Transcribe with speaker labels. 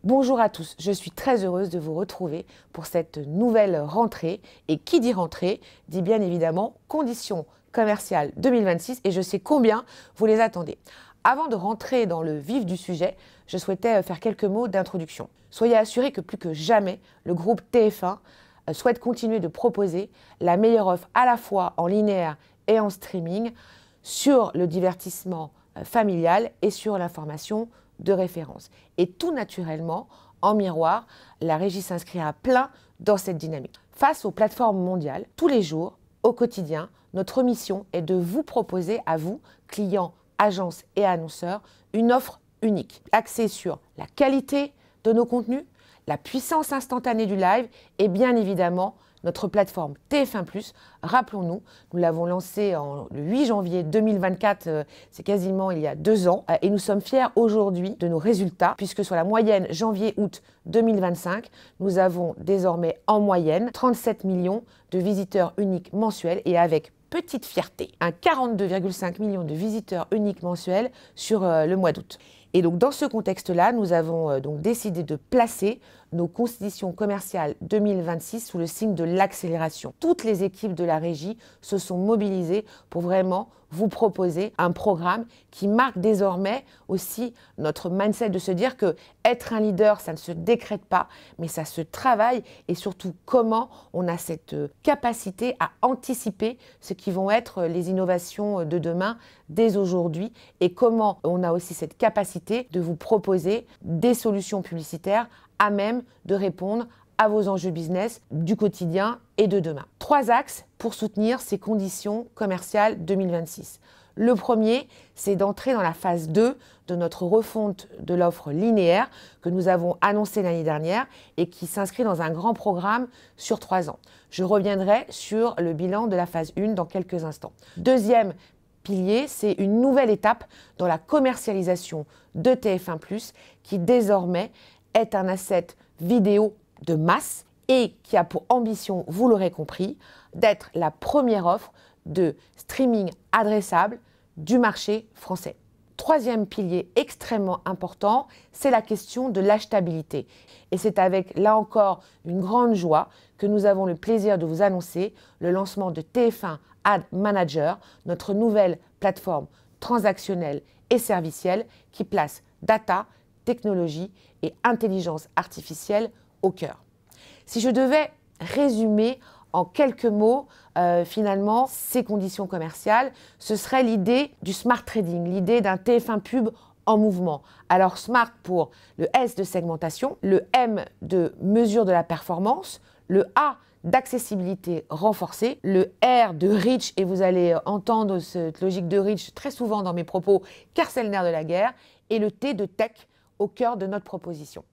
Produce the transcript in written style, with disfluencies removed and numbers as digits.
Speaker 1: Bonjour à tous, je suis très heureuse de vous retrouver pour cette nouvelle rentrée. Et qui dit rentrée, dit bien évidemment conditions commerciales 2026 et je sais combien vous les attendez. Avant de rentrer dans le vif du sujet, je souhaitais faire quelques mots d'introduction. Soyez assurés que plus que jamais, le groupe TF1 souhaite continuer de proposer la meilleure offre à la fois en linéaire et en streaming sur le divertissement familial et sur l'information de référence. Et tout naturellement, en miroir, la régie s'inscrit à plein dans cette dynamique. Face aux plateformes mondiales, tous les jours, au quotidien, notre mission est de vous proposer à vous, clients, agences et annonceurs, une offre unique, axée sur la qualité de nos contenus, la puissance instantanée du live et bien évidemment notre plateforme TF1+. Rappelons-nous, nous l'avons lancée le 8 janvier 2024, c'est quasiment il y a 2 ans, et nous sommes fiers aujourd'hui de nos résultats, puisque sur la moyenne janvier-août 2025, nous avons désormais en moyenne 37 millions de visiteurs uniques mensuels et avec petite fierté, un 42,5 millions de visiteurs uniques mensuels sur le mois d'août. Et donc dans ce contexte-là, nous avons donc décidé de placer nos conditions commerciales 2026 sous le signe de l'accélération. Toutes les équipes de la régie se sont mobilisées pour vraiment vous proposer un programme qui marque désormais aussi notre mindset de se dire que être un leader, ça ne se décrète pas, mais ça se travaille et surtout comment on a cette capacité à anticiper ce qui vont être les innovations de demain dès aujourd'hui et comment on a aussi cette capacité de vous proposer des solutions publicitaires à même de répondre à vos enjeux business du quotidien et de demain. 3 axes pour soutenir ces conditions commerciales 2026. Le premier, c'est d'entrer dans la phase 2 de notre refonte de l'offre linéaire que nous avons annoncée l'année dernière et qui s'inscrit dans un grand programme sur 3 ans. Je reviendrai sur le bilan de la phase 1 dans quelques instants. Deuxième pilier, c'est une nouvelle étape dans la commercialisation de TF1+, qui désormais est un asset vidéo de masse et qui a pour ambition, vous l'aurez compris, d'être la première offre de streaming adressable du marché français. Troisième pilier extrêmement important, c'est la question de l'achetabilité. Et c'est avec, là encore, une grande joie que nous avons le plaisir de vous annoncer le lancement de TF1 Ad Manager, notre nouvelle plateforme transactionnelle et servicielle qui place data, technologie et intelligence artificielle au cœur. Si je devais résumer en quelques mots, finalement, ces conditions commerciales, ce serait l'idée du smart trading, l'idée d'un TF1 Pub en mouvement. Alors smart pour le S de segmentation, le M de mesure de la performance, le A d'accessibilité renforcée, le R de reach, et vous allez entendre cette logique de reach très souvent dans mes propos car c'est le nerf de la guerre, et le T de tech au cœur de notre proposition.